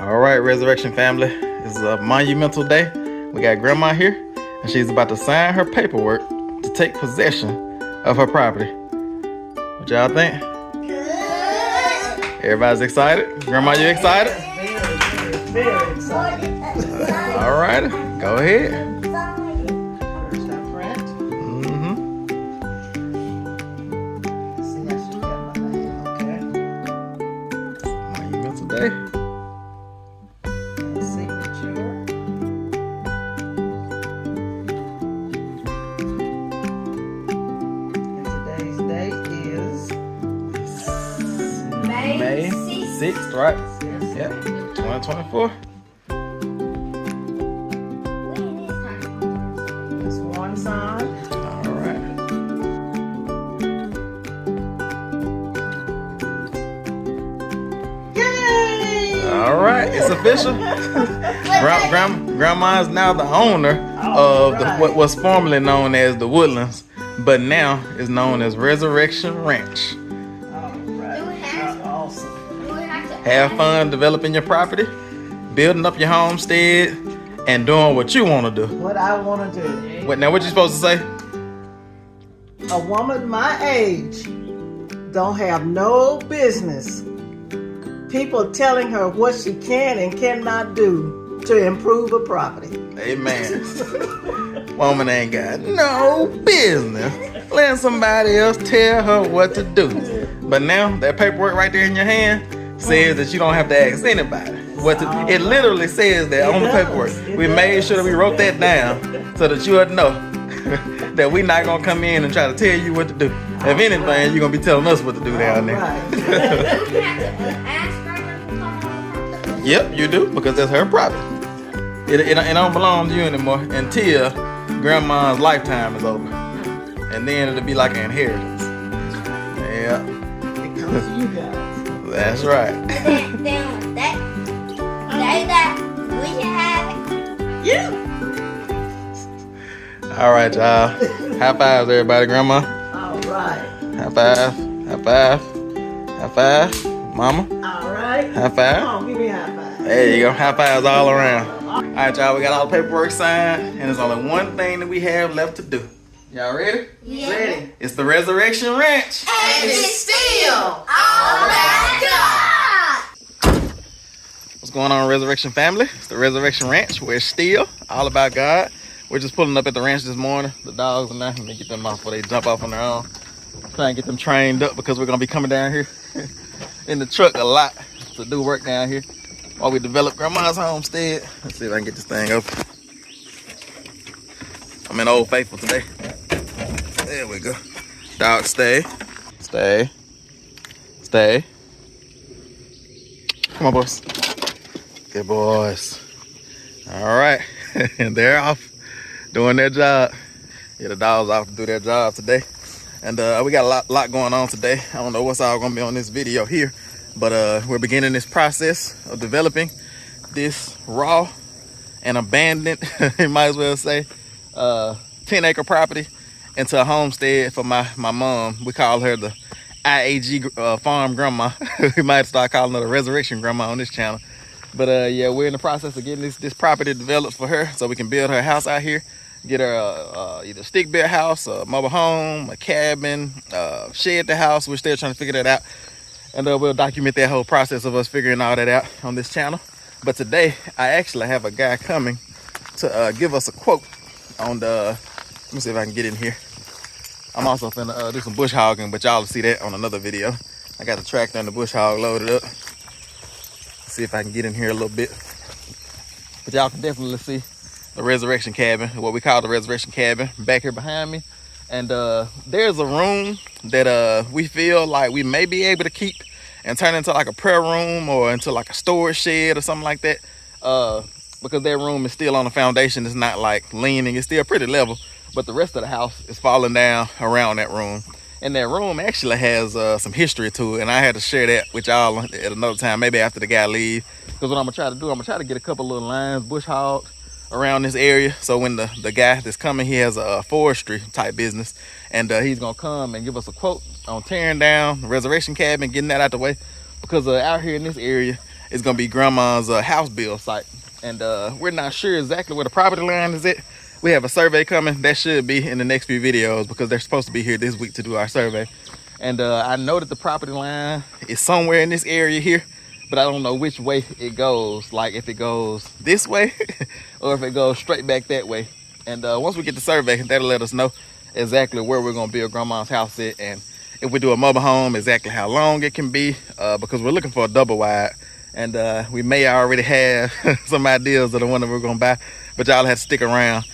All right, Resurrection family, this is a monumental day. We got Grandma here, and she's about to sign her paperwork to take possession of her property. What y'all think? Good. Everybody's excited? Grandma, you excited? Very excited. All right, go ahead. First I print. See, I should get my name, okay? Monumental day. Signature. And today's date is May 6th, right? Yep, 2024. It's one sign. All right. Yay! All right, it's official. Grandma is now the owner of what was formerly known as the Woodlands, but now is known as Resurrection Ranch. That's awesome. Have fun developing your property, building up your homestead, and doing what you want to do. What I want to do. Now, what you supposed to say? A woman my age don't have no business people telling her what she can and cannot do to improve her property. Amen. Woman ain't got no business letting somebody else tell her what to do. But now that paperwork right there in your hand says that you don't have to ask anybody what to. It literally says that on the paperwork. We made sure that we wrote that down so that you would know that we're not gonna come in and try to tell you what to do. If anything, you're gonna be telling us what to do down there. Yep, you do, because that's her property. It don't belong to you anymore until Grandma's lifetime is over, and then it'll be like an inheritance. Yeah, It comes to you guys. that's right. Then that we can have it. Yeah. All right, y'all. High fives, everybody. Grandma. All right. High five. High five. High five. Mama. All right. High five. Come on, give me a high five. There you go. High fives all around. All right, y'all. We got all the paperwork signed, and there's only one thing that we have left to do. Y'all ready? Yeah. Ready. It's the Resurrection Ranch. And it's still all about God. What's going on, Resurrection family? It's the Resurrection Ranch, where it's still all about God. We're just pulling up at the ranch this morning. The dogs are now. Let me get them off before they jump off on their own. Try and get them trained up because we're gonna be coming down here in the truck a lot to do work down here while we develop Grandma's homestead. Let's see if I can get this thing open. I'm in Old Faithful today. There we go. Dog, stay. Stay. Stay. Come on, boys. Good boys. All right. And they're off doing their job. Yeah, the dogs off to do their job today. And we got a lot going on today. I don't know what's all gonna be on this video here, but we're beginning this process of developing this raw and abandoned, you might as well say, 10-acre property into a homestead for my mom. We call her the IAG farm grandma. We might start calling her the Resurrection grandma on this channel. But yeah, we're in the process of getting this property developed for her so we can build her house out here. Get her either stick built house, a mobile home, a cabin, shed the house. We're still trying to figure that out. And we'll document that whole process of us figuring all that out on this channel. But today, I actually have a guy coming to give us a quote on the, let me see if I can get in here. I'm also finna do some bush hogging, but y'all will see that on another video. I got the tractor and the bush hog loaded up. See if I can get in here a little bit. But y'all can definitely see the resurrection cabin, what we call the resurrection cabin, back here behind me. And there's a room that we feel like we may be able to keep and turn into like a prayer room or into like a storage shed or something like that. Because that room is still on the foundation. It's not like leaning, it's still pretty level, but the rest of the house is falling down around that room. And that room actually has some history to it, and I had to share that with y'all at another time, maybe after the guy leave. Because what I'm gonna try to do, I'm gonna try to get a couple little lines bush hogged around this area, so when the guy that's coming, he has a forestry type business, and he's gonna come and give us a quote on tearing down the resurrection cabin, getting that out the way, because out here in this area, is gonna be grandma's house build site. And we're not sure exactly where the property line is at. We have a survey coming. That should be in the next few videos because they're supposed to be here this week to do our survey. And I know that the property line is somewhere in this area here, but I don't know which way it goes. Like if it goes this way or if it goes straight back that way. And once we get the survey, that'll let us know exactly where we're gonna build grandma's house at, and if we do a mobile home, exactly how long it can be, because we're looking for a double wide. And we may already have some ideas of the one that we're gonna buy, but y'all have to stick around.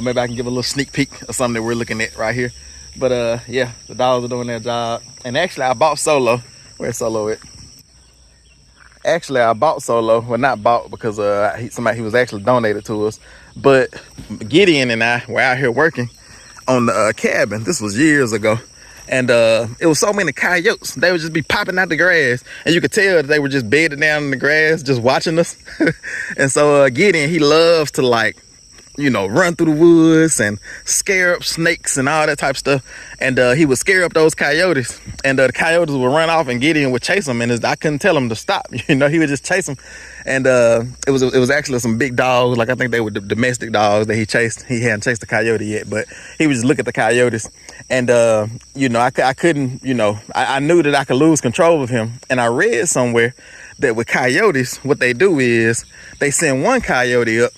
Maybe I can give a little sneak peek of something that we're looking at right here. But yeah, the dogs are doing their job. And actually I bought Solo. Where's Solo at? Actually I bought Solo. Well, not bought because he was actually donated to us. But Gideon and I were out here working on the cabin. This was years ago. And it was so many coyotes. They would just be popping out the grass. And you could tell that they were just bedded down in the grass, just watching us. And so Gideon, he loves to, like, you know, run through the woods and scare up snakes and all that type of stuff. And he would scare up those coyotes, and the coyotes would run off, and Gideon would chase them. And I couldn't tell him to stop. You know, he would just chase them. And it was actually some big dogs. Like I think they were the domestic dogs that he chased. He hadn't chased the coyote yet, but he would just look at the coyotes. And you know, I couldn't. You know, I knew that I could lose control of him. And I read somewhere that with coyotes, what they do is they send one coyote up.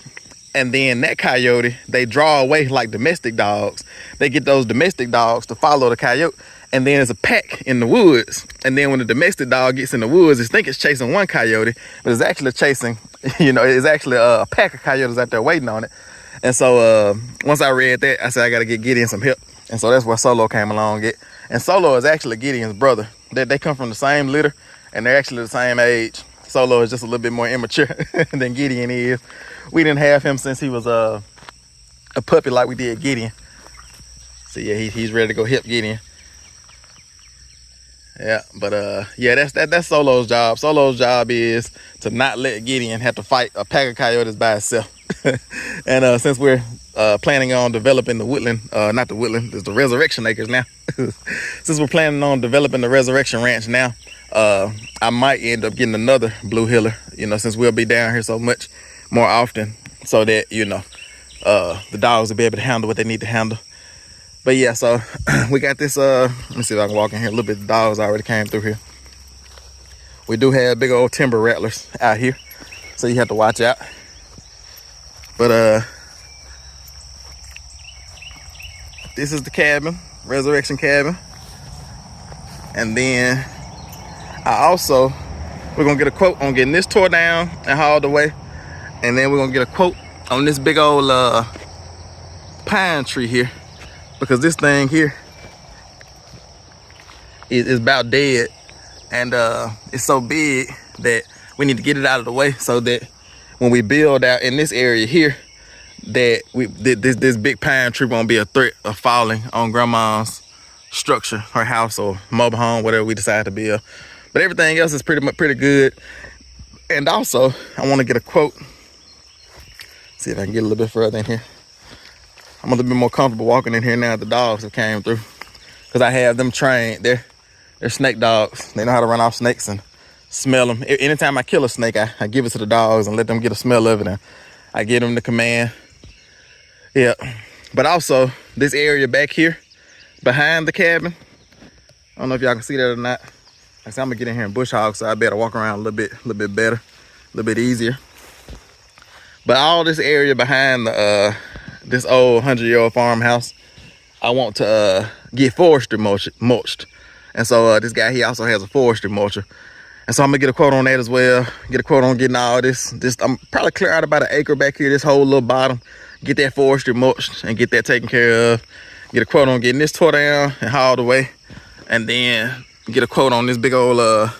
And then that coyote, they draw away like domestic dogs. They get those domestic dogs to follow the coyote. And then there's a pack in the woods. And then when the domestic dog gets in the woods, it thinks it's chasing one coyote, but it's actually chasing, you know, it's actually a pack of coyotes out there waiting on it. And so once I read that, I said, I got to get Gideon some help. And so that's where Solo came along. And Solo is actually Gideon's brother. They come from the same litter, and they're actually the same age. Solo is just a little bit more immature than Gideon is. We didn't have him since he was a puppy like we did Gideon. So yeah, he's ready to go help Gideon. Yeah, but yeah, that's Solo's job. Solo's job is to not let Gideon have to fight a pack of coyotes by itself. And since we're planning on developing the woodland, not the woodland, it's the resurrection acres now. Since we're planning on developing the resurrection ranch now, I might end up getting another blue heeler, you know, since we'll be down here so much more often, so that, you know, the dogs will be able to handle what they need to handle. But yeah, so we got this, let me see if I can walk in here a little bit. The dogs already came through here. We do have big old timber rattlers out here, so you have to watch out. But this is the cabin, resurrection cabin. And then we're gonna get a quote on getting this tore down and hauled away. And then we're gonna get a quote on this big old pine tree here, because this thing here is about dead. And it's so big that we need to get it out of the way so that when we build out in this area here, that this big pine tree won't be a threat of falling on grandma's structure, her house or mobile home, whatever we decide to build. But everything else is pretty good. And also, I want to get a quote. See if I can get a little bit further in here. I'm a little bit more comfortable walking in here now that the dogs have came through, because I have them trained. They're snake dogs. They know how to run off snakes and smell them. Anytime I kill a snake, I give it to the dogs and let them get a smell of it, and I give them the command. Yeah, but also this area back here behind the cabin, I don't know if y'all can see that or not. Like I said, I'm gonna get in here and bush hog, so I better walk around a little bit better, a little bit easier. But all this area behind this old 100-year-old farmhouse, I want to get forestry mulched. And so this guy, he also has a forestry mulcher. And so I'm gonna get a quote on that as well. Get a quote on getting all this. I'm probably clear out about an acre back here, this whole little bottom. Get that forestry mulched and get that taken care of. Get a quote on getting this tore down and hauled away. And then get a quote on this big old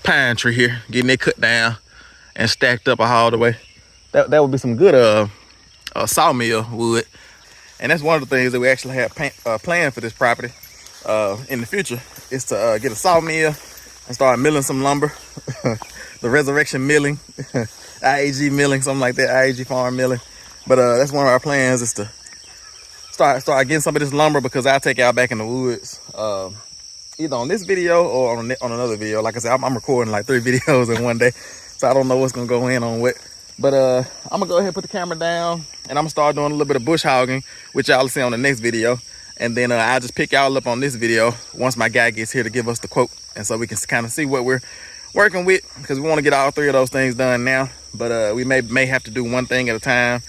pine tree here, getting it cut down and stacked up or hauled away. That would be some good sawmill wood. And that's one of the things that we actually have planned for this property in the future, is to get a sawmill and start milling some lumber. The resurrection milling, IAG milling, something like that, IAG farm milling. But that's one of our plans, is to start getting some of this lumber, because I'll take y'all back in the woods either on this video or on another video. Like I said, I'm recording like 3 videos in one day. So I don't know what's gonna go in on what. But I'm gonna go ahead and put the camera down, and I'm gonna start doing a little bit of bush hogging, which y'all will see on the next video. And then I'll just pick y'all up on this video once my guy gets here to give us the quote, and so we can kind of see what we're working with, because we want to get all 3 of those things done now. But we may have to do one thing at a time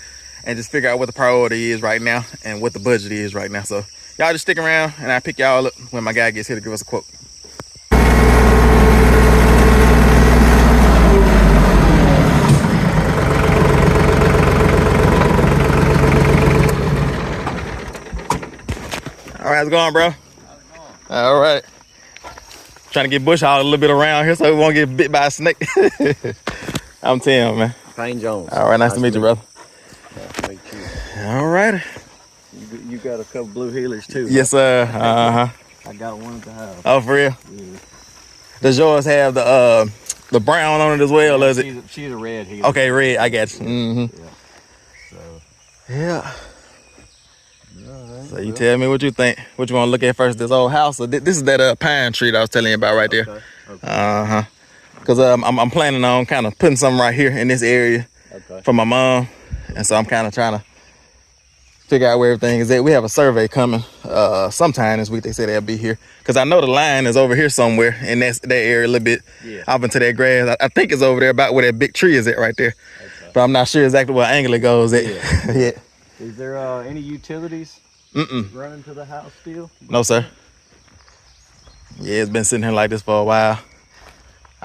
and just figure out what the priority is right now and what the budget is right now. So y'all just stick around, and I'll pick y'all up when my guy gets here to give us a quote. All right, how's it going, bro? How's it going? All right. Trying to get bush hogged a little bit around here so we won't get bit by a snake. I'm Tim, man. Payne Jones. All right, nice to meet you, brother. Nice to meet you. All right. You got a couple blue healers too. Yes, sir. I got one at the house. Oh, for real? Yeah. Does yours have the brown on it as well, or is it? She's a red healer. Okay, red. I got you. Mm-hmm. Yeah. So. Yeah. Right, So you tell me what you think. What you want to look at first? This old house. Or this is that pine tree that I was telling you about right there. Okay. Because I'm planning on kind of putting something right here in this area for my mom, and so I'm kind of trying to figure out where everything is at. We have a survey coming sometime this week. They said they'll be here, because I know the line is over here somewhere in that area a little bit off into that grass. I think it's over there about where that big tree is at right there, but I'm not sure exactly what angle it goes at. Yeah. Is there any utilities running to the house still? No, sir. Yeah, it's been sitting here like this for a while.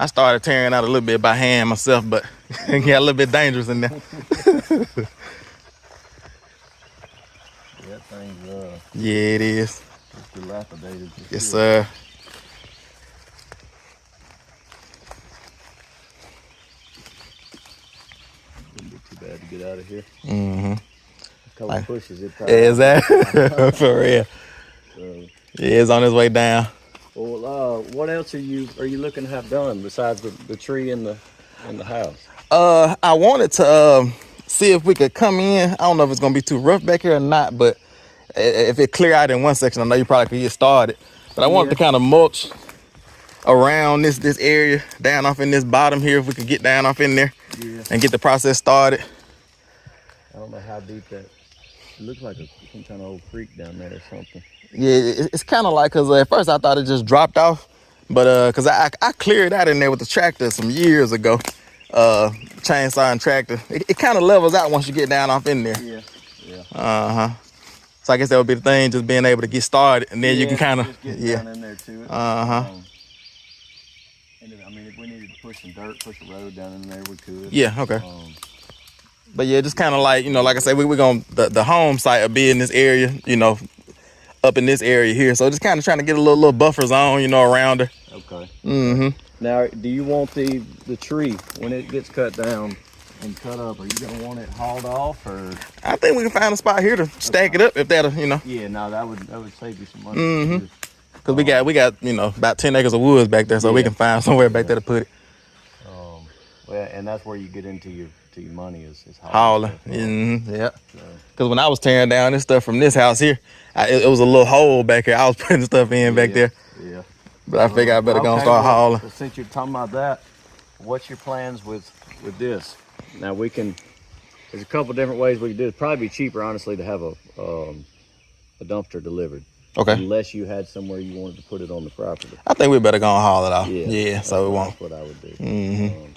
I started tearing out a little bit by hand myself, but it got a little bit dangerous in there. That thing's Yeah, it is. it's dilapidated. Yes, sir. Wouldn't be too bad to get out of here. Mm-hmm. A couple pushes, it probably. Exactly. For real. So, Yeah, it's on his way down. well, what else are you looking to have done besides the tree in the house? I wanted to see if we could come in. I don't know if it's gonna be too rough back here or not, but if it clear out in one section, I know you probably could get started. But I wanted to kind of mulch around this area, down off in this bottom here, if we could get down off in there and get the process started. I don't know how deep that. It looks like some kind of old creek down there or something. Yeah, it's kind of like, because at first I thought it just dropped off, but because I cleared out in there with the tractor some years ago, chainsaw and tractor. It kind of levels out once you get down off in there. Yeah. So I guess that would be the thing, just being able to get started, and then you can kind of down in there to it. And I mean, if we needed to push some dirt, push a road down in there, we could. Yeah, okay. But yeah, just kind of like, like I said, we're going to, the home site will be in this area, up in this area here. So just kind of trying to get a little buffer zone, around her. Okay. Mm-hmm. Now, do you want the tree, when it gets cut down and cut up, are you going to want it hauled off, or? I think we can find a spot here to stack it up, if that'll, Yeah, no, that would save you some money. Mm-hmm. Because we got about 10 acres of woods back there, so we can find somewhere back there to put it. Well, and that's where you get into your money is hauling. Mm-hmm. Yeah. Because when I was tearing down this stuff from this house here, it was a little hole back here. I was putting stuff in back there. Yeah. But I figured I better go and start hauling. Well, since you're talking about that, what's your plans with this? Now there's a couple different ways we can do it. It'd probably be cheaper, honestly, to have a dumpster delivered. Okay. Unless you had somewhere you wanted to put it on the property. I think we better go and haul it off. Yeah. So it won't. That's what I would do. Mm-hmm.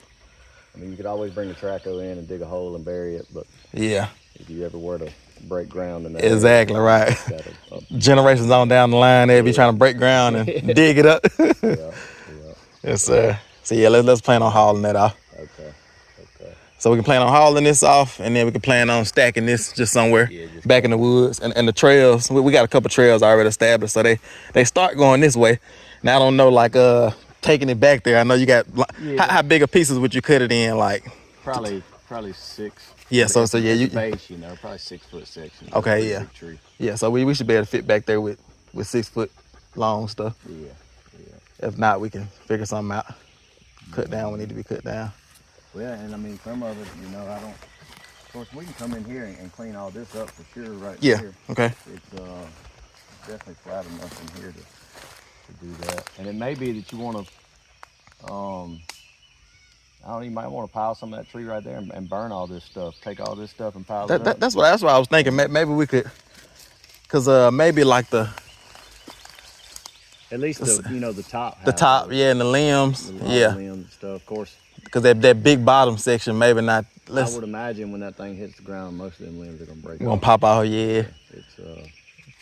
I mean, you could always bring the traco in and dig a hole and bury it, but if you ever were to break ground in that exactly area, right. Generations on down the line, they'll be trying to break ground and dig it up. Yes, sir. So yeah, let's plan on hauling that off. Okay. So we can plan on hauling this off, and then we can plan on stacking this just somewhere back in the woods. And the trails, we got a couple trails already established, so they start going this way. Now I don't know, like taking it back there. I know you got how big of pieces would you cut it in, like? Probably 6. Yeah, so yeah, you base, probably 6 foot section. Okay, yeah. Tree. Yeah, so we should be able to fit back there with 6 foot long stuff. Yeah. If not, we can figure something out. Cut down what need to be cut down. Well, and I mean, some of it, I don't. Of course, we can come in here and clean all this up for sure, right? Here. Okay. It's definitely flat enough in here to do that. And it may be that you want to I don't know, you might want to pile some of that tree right there and burn all this stuff. Take all this stuff and pile it up. That's what I was thinking. Maybe we could, cause maybe like at least the top. The top, yeah, and the limbs, yeah. Limbs and stuff, of course. Cause that big bottom section, maybe not. I would imagine when that thing hits the ground, most of them limbs are gonna break. Gonna pop out, yeah. It's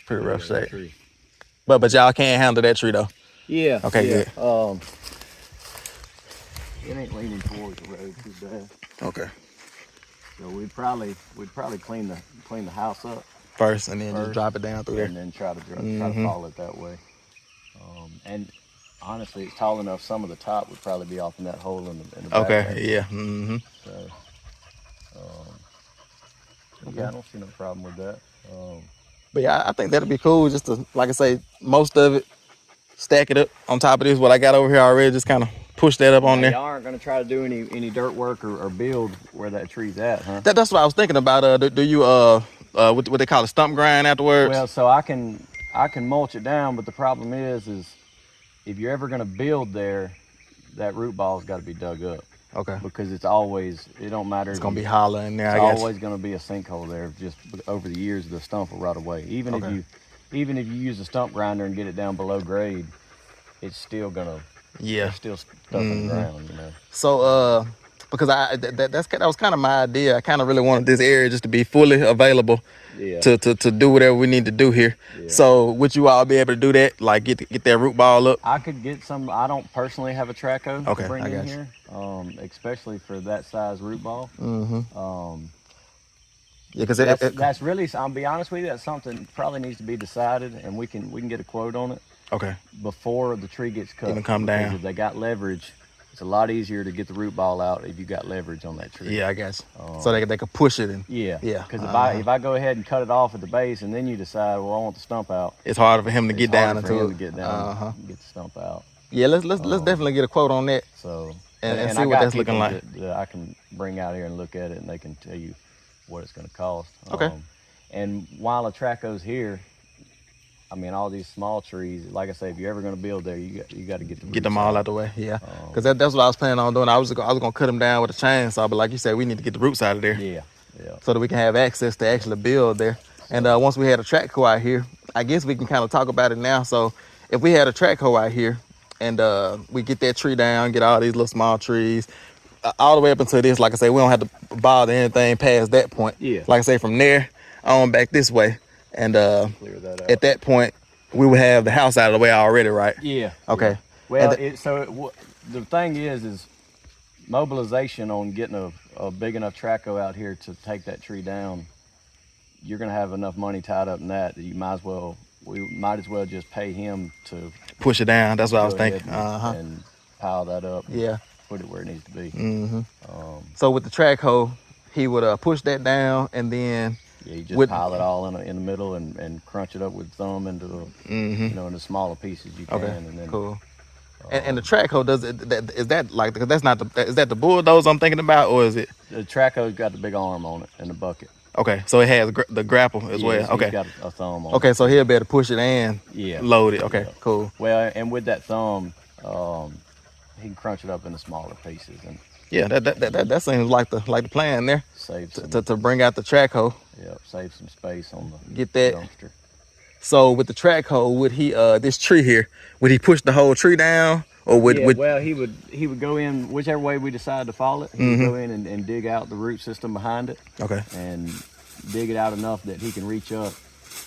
pretty rough shape. But y'all can't handle that tree though. Yeah. Okay, yeah. good. It ain't leaning towards the road too bad. Okay. So we'd probably clean the house up First, and then just drop it down through there. and then try to follow it that way. And honestly, it's tall enough. Some of the top would probably be off in that hole in the back. Okay. Yeah. Mm-hmm. So, yeah, I don't see no problem with that. But yeah, I think that'd be cool. Just to, like I say, most of it, stack it up on top of this. What I got over here already, just kind of push that up on there. Y'all aren't gonna try to do any dirt work or build where that tree's at, huh? That's what I was thinking about. Do you what they call a stump grind afterwards? Well, so I can mulch it down, but the problem is if you're ever gonna build there, that root ball's got to be dug up. Okay. Because it don't matter. It's gonna be hollow in there. It's I guess. always gonna be a sinkhole there. Just over the years, the stump will rot away. Even if you use a stump grinder and get it down below grade, it's still gonna. Yeah. It's still stuck in the ground, you know. So because that was kind of my idea. I kind of really wanted this area just to be fully available. Yeah. To do whatever we need to do here. Yeah. So would you all be able to do that? Like get that root ball up? I could get some. I don't personally have a track hoe to bring in here, especially for that size root ball. Mm-hmm. Yeah, because that's really. I'll be honest with you. That's something probably needs to be decided, and we can get a quote on it. Okay. Before the tree gets cut. Even come down. If they got leverage, it's a lot easier to get the root ball out if you got leverage on that tree. Yeah, I guess. So they could push it and. Yeah. Yeah. Because if I go ahead and cut it off at the base and then you decide, well, I want the stump out. It's harder for him to get down into it. To get down, and get the stump out. Yeah, let's definitely get a quote on that. So and see what that's looking like. That I can bring out here and look at it, and they can tell you what it's going to cost. Okay. And while a track goes here, I mean, all these small trees, like I say, if you're ever going to build there, you got to get them all out the way. Yeah, because that's what I was planning on doing. I was going to cut them down with a chainsaw, but like you said, we need to get the roots out of there. Yeah, yeah. So that we can have access to actually build there. And once we had a track hoe out here, I guess we can kind of talk about it now. So if we had a track hoe out here and we get that tree down, get all these little small trees, all the way up until this, like I say, we don't have to bother anything past that point. Yeah. Like I say, from there on back this way. And clear that out. At that point, we would have the house out of the way already, right? Yeah. Okay. Yeah. Well, the thing is mobilization on getting a big enough track hoe out here to take that tree down. You're gonna have enough money tied up in that we might as well just pay him to push it down. That's what I was thinking. And pile that up. Yeah. Put it where it needs to be. Mm-hmm. So with the track hoe, he would push that down and then. Yeah, you just pile it all in the middle and crunch it up with thumb into the into smaller pieces you can. Okay. And then, cool. And the track hoe is that like, because that's not is that the bulldozer I'm thinking about, or is it? The track hoe's got the big arm on it and the bucket. Okay, so it has the grapple as well. So okay, he's got a thumb on it. Okay, so he'll be able to push it and load it. Okay, cool. Well, and with that thumb, he can crunch it up into smaller pieces. And yeah, that seems like the plan there. Save some, to bring out the track hoe. Yeah, save some space on the get that dumpster. So with the track hoe, would he this tree here, would he push the whole tree down, or would well he would go in whichever way we decide to follow it. He would go in and dig out the root system behind it. Okay. And dig it out enough that he can reach up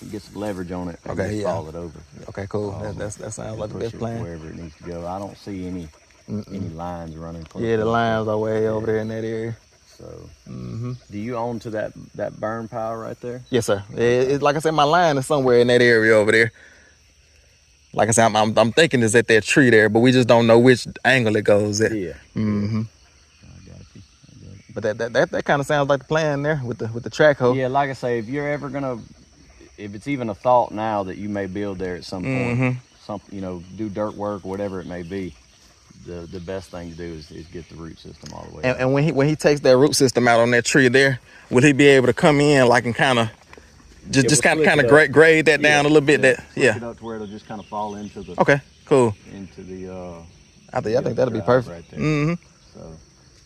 and get some leverage on it. And okay. Fall it over. Okay. Cool. That sounds like the best plan. Wherever it needs to go. I don't see any lines running. Yeah, the lines are way over there in that area. So, do you own to that burn pile right there? Yes, sir. It's like I said, my line is somewhere in that area over there. Like I said, I'm thinking it's at that tree there, but we just don't know which angle it goes at. Yeah. Mm-hmm. I got you. But that kind of sounds like the plan there with the track hoe. Yeah, like I say, if you're ever if it's even a thought now that you may build there at some point, do dirt work, whatever it may be. The best thing to do is get the root system all the way. And when he takes that root system out on that tree there, will he be able to come in like and kind of just kind of grade that down a little bit? It up to where it'll just kind of fall into the. Okay, cool. Into the. I think that'll be perfect. Right there. Mm-hmm. So.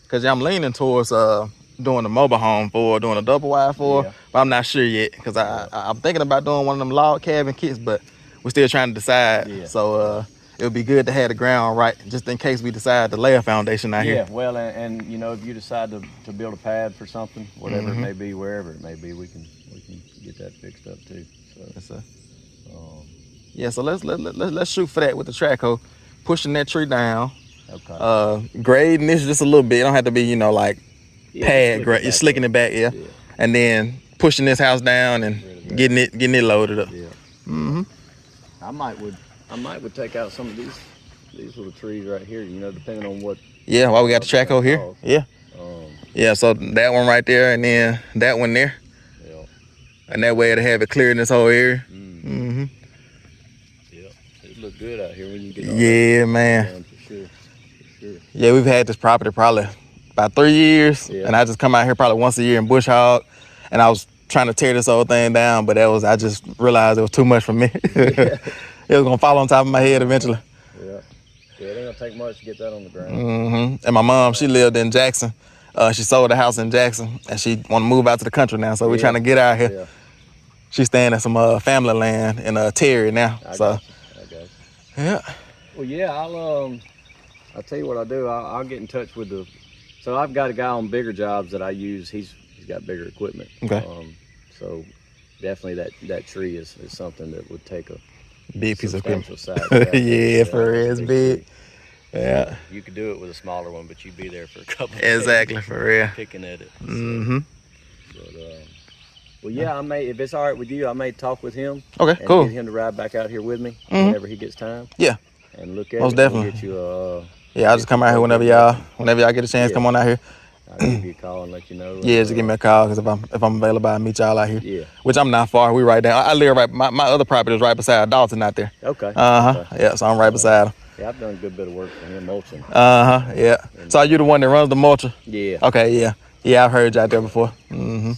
Cause I'm leaning towards doing a mobile home for, doing a double wide for, but I'm not sure yet. Cause I'm thinking about doing one of them log cabin kits, but we're still trying to decide. Yeah. So it would be good to have the ground right, just in case we decide to lay a foundation out here. Yeah, well, and you know, if you decide to build a pad for something, whatever it may be, wherever it may be, we can get that fixed up too. So Yes, sir. Yeah, so let's shoot for that with the track hoe, pushing that tree down. Okay. Grading this just a little bit. It don't have to be, you know, like pad grade. You're slicking it back, yeah. And then pushing this house down and getting it loaded up. Yeah. I might would take out some of these little trees right here, you know, depending on what. Yeah, while we got the track hoe here. Yeah. Yeah, so that one right there, and then that one there. Yeah. And that way to have it clear in this whole area. Yeah. It look good out here when you get all Yeah, man. for sure. Yeah, we've had this property probably about 3 years, and I just come out here probably once a year and bush hog, and I was trying to tear this whole thing down, but I just realized it was too much for me. It was gonna fall on top of my head eventually. Yeah, it ain't gonna take much to get that on the ground. And my mom, she lived in Jackson. She sold a house in Jackson, and she want to move out to the country now, so we're trying to get out here. Yeah. She's staying at some family land in Terry now. I got you. Yeah. Well, yeah, I'll tell you what I'll do. I'll get in touch with so I've got a guy on bigger jobs that I use. He's got bigger equipment. Okay. So definitely that tree is something that would take a big piece of equipment. size. Yeah, for real, it's big. Yeah. You could do it with a smaller one, but you'd be there for a couple of Exactly, days for real. picking at it. But, well, yeah, if it's all right with you, I may talk with him. Okay, and cool. Get him to ride back out here with me whenever he gets time. Yeah. And look at Most it. definitely. Get you Yeah, I'll just come out here whenever y'all get a chance, come on out here. I'll give you a call and let you know. Yeah, just give me a call, because if I'm available, I'll meet y'all out here. Yeah. Which I'm not far. We right down. I live right. My other property is right beside Dalton out there. Okay. Yeah, so I'm right beside him. Yeah, I've done a good bit of work for him mulching. Yeah. So are you the one that runs the mulcher? Yeah. Okay. Yeah. Yeah, I've heard you out there before. So,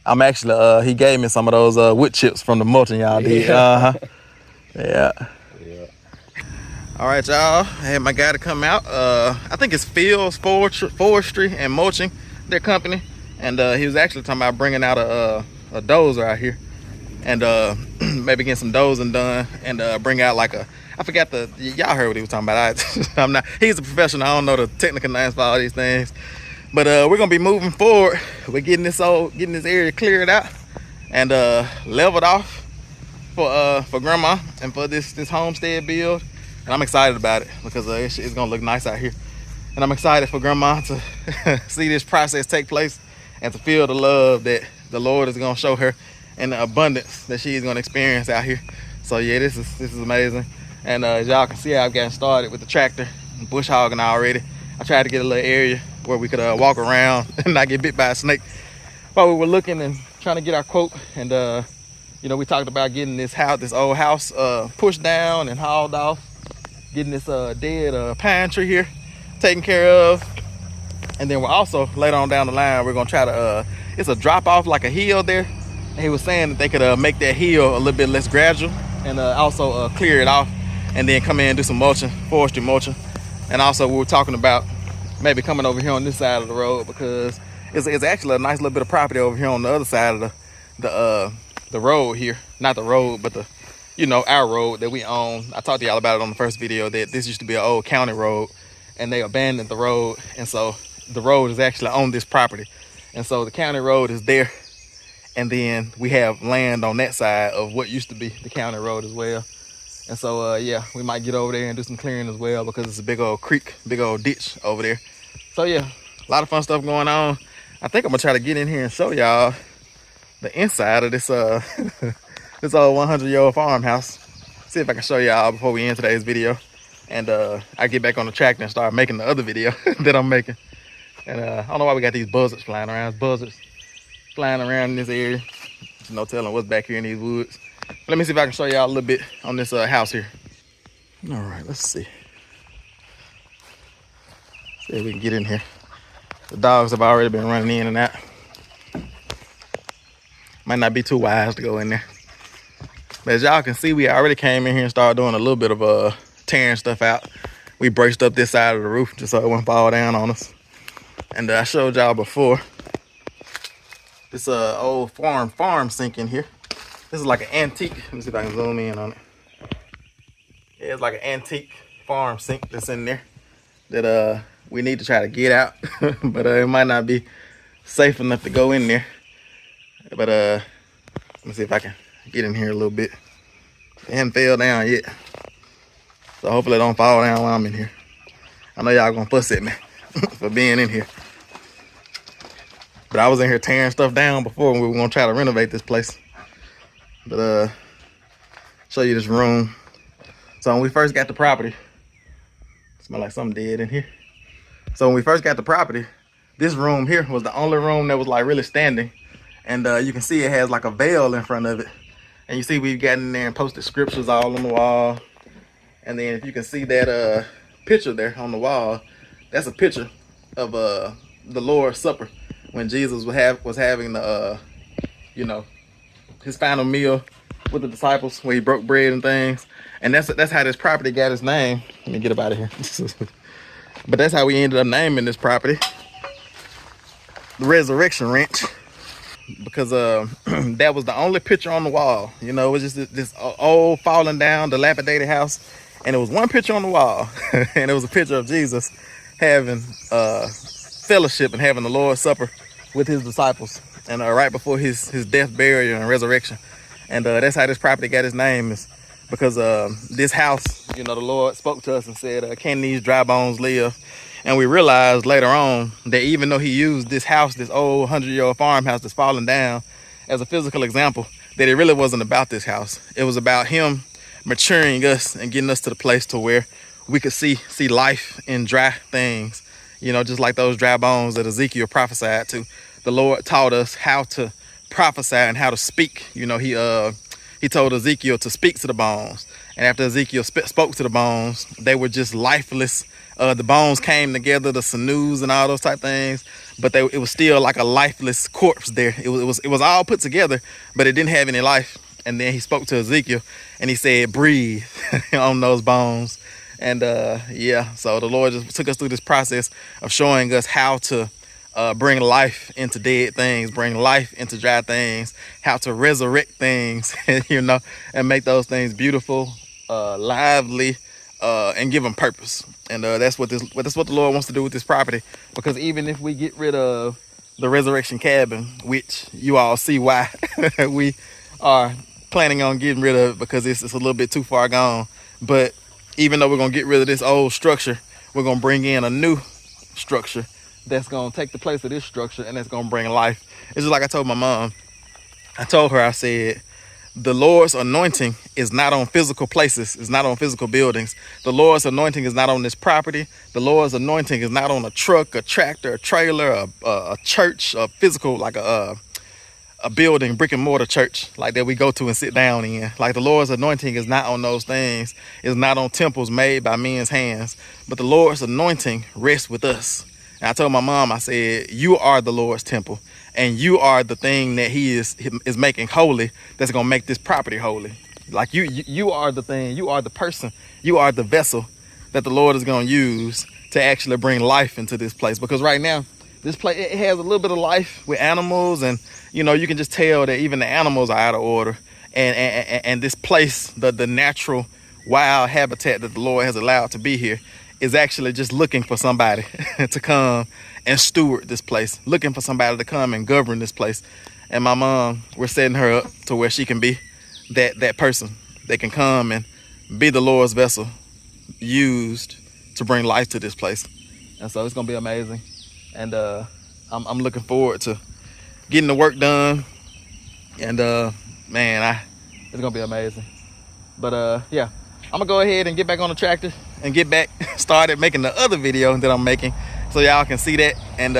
I'm actually. He gave me some of those wood chips from the mulching y'all did. Yeah. yeah. All right, y'all. I had my guy to come out. I think it's Fields Forestry and Mulching, their company, and he was actually talking about bringing out a dozer out here, and maybe getting some dozing done, and bring out like I forgot y'all heard what he was talking about. I'm not. He's a professional. I don't know the technical names for all these things, but we're gonna be moving forward. We're getting this area cleared out and leveled off for grandma and for this homestead build. And I'm excited about it because it's gonna look nice out here. And I'm excited for grandma to see this process take place and to feel the love that the Lord is gonna show her and the abundance that she's gonna experience out here. So yeah, this is amazing. And as y'all can see, I've gotten started with the tractor and bush hogging already. I tried to get a little area where we could walk around and not get bit by a snake while we were looking and trying to get our quote. And you know, we talked about getting this old house pushed down and hauled off, getting this dead pine tree here taken care of. And then we're also, later on down the line, we're gonna try to it's a drop off like a hill there, and he was saying that they could make that hill a little bit less gradual and also clear it off and then come in and do some mulching, forestry mulching. And also we were talking about maybe coming over here on this side of the road, because it's actually a nice little bit of property over here on the other side of the road here. Not the road, but our road that we own. I talked to y'all about it on the first video, that this used to be an old county road and they abandoned the road, and so the road is actually on this property, and so the county road is there, and then we have land on that side of what used to be the county road as well. And so yeah, we might get over there and do some clearing as well, because it's a big old creek, big old ditch over there. So yeah, a lot of fun stuff going on. I think I'm gonna try to get in here and show y'all the inside of this this old 100-year-old farmhouse. See if I can show y'all before we end today's video, and I get back on the tractor and start making the other video that I'm making. And I don't know why we got these buzzards flying around. It's buzzards flying around in this area. There's no telling what's back here in these woods. Let me see if I can show y'all a little bit on this house here. All right, let's see. See if we can get in here. The dogs have already been running in and out. Might not be too wise to go in there. But as y'all can see, we already came in here and started doing a little bit of tearing stuff out. We braced up this side of the roof just so it wouldn't fall down on us. And I showed y'all before this old farm sink in here. This is like an antique. Let me see if I can zoom in on it. Yeah, it's like an antique farm sink that's in there that we need to try to get out, but it might not be safe enough to go in there. But let me see if I can get in here a little bit. It hasn't fell down yet, so hopefully it don't fall down while I'm in here. I know y'all gonna fuss at me for being in here, but I was in here tearing stuff down before when we were gonna try to renovate this place. But show you this room. So when we first got the property, smell like something dead in here. So when we first got the property, this room here was the only room that was like really standing, and you can see it has like a veil in front of it. And you see we've gotten in there and posted scriptures all on the wall. And then if you can see that picture there on the wall, that's a picture of the Lord's Supper when Jesus was having the you know, his final meal with the disciples, where he broke bread and things. And that's how this property got its name. Let me get up out of here. But that's how we ended up naming this property the Resurrection Ranch, because that was the only picture on the wall. You know, it was just this old falling down dilapidated house, and it was one picture on the wall and it was a picture of Jesus having fellowship and having the Lord's Supper with his disciples, and right before his death, burial, and resurrection. And that's how this property got its name, is because this house, you know, the Lord spoke to us and said, can these dry bones live? And we realized later on that even though he used this house, this old 100-year-old farmhouse that's fallen down, as a physical example, that it really wasn't about this house. It was about him maturing us and getting us to the place to where we could see life in dry things. You know, just like those dry bones that Ezekiel prophesied to. The Lord taught us how to prophesy and how to speak. You know, he told Ezekiel to speak to the bones. And after Ezekiel spoke to the bones, they were just lifeless. The bones came together, the sinews and all those type things, but it was still like a lifeless corpse there. It was all put together, but it didn't have any life. And then he spoke to Ezekiel and he said, breathe on those bones. And yeah, so the Lord just took us through this process of showing us how to bring life into dead things, bring life into dry things, how to resurrect things, you know, and make those things beautiful, lively, and give them purpose. And that's what the Lord wants to do with this property. Because even if we get rid of the resurrection cabin, which you all see why we are planning on getting rid of it, because it's a little bit too far gone. But even though we're gonna get rid of this old structure, we're gonna bring in a new structure that's gonna take the place of this structure, and that's gonna bring life. It's just like I told my mom. I told her, I said, the Lord's anointing is not on physical places. It's not on physical buildings. The Lord's anointing is not on this property. The Lord's anointing is not on a truck, a tractor, a trailer, a church, a physical, like a building, brick and mortar church, like that we go to and sit down in. Like the Lord's anointing is not on those things. It's not on temples made by men's hands. But the Lord's anointing rests with us. And I told my mom, I said, you are the Lord's temple. And you are the thing that he is making holy, that's gonna make this property holy. Like you are the thing, you are the person, you are the vessel that the Lord is gonna use to actually bring life into this place. Because right now, this place, it has a little bit of life with animals, and you know, you can just tell that even the animals are out of order. And this place, the natural wild habitat that the Lord has allowed to be here, is actually just looking for somebody to come and steward this place, looking for somebody to come and govern this place. And my mom, we're setting her up to where she can be that person that can come and be the Lord's vessel used to bring life to this place. And so it's gonna be amazing. And I'm looking forward to getting the work done. And man, it's gonna be amazing. But yeah, I'm gonna go ahead and get back on the tractor and get back started making the other video that I'm making, so y'all can see that. And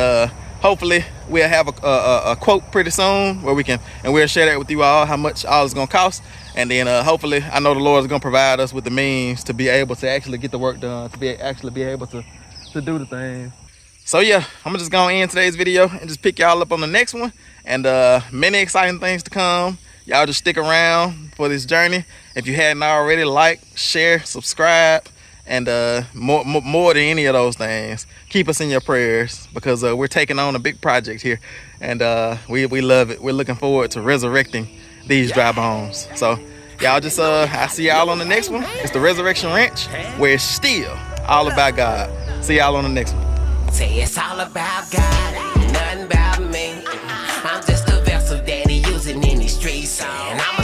hopefully we'll have a quote pretty soon where we'll share that with you all, how much all it's gonna cost. And then hopefully, I know the Lord is gonna provide us with the means to be able to actually get the work done, to be able to do the things. So yeah, I'm just gonna end today's video and just pick y'all up on the next one. And many exciting things to come. Y'all just stick around for this journey. If you hadn't already, like, share, subscribe, And more than any of those things, keep us in your prayers, because we're taking on a big project here, and we love it. We're looking forward to resurrecting these dry bones. So y'all just I see y'all on the next one. It's the Resurrection Ranch, where it's still all about God. See y'all on the next one. Say it's all about God, nothing about me. I'm just a vessel that he using in these streets, and I'm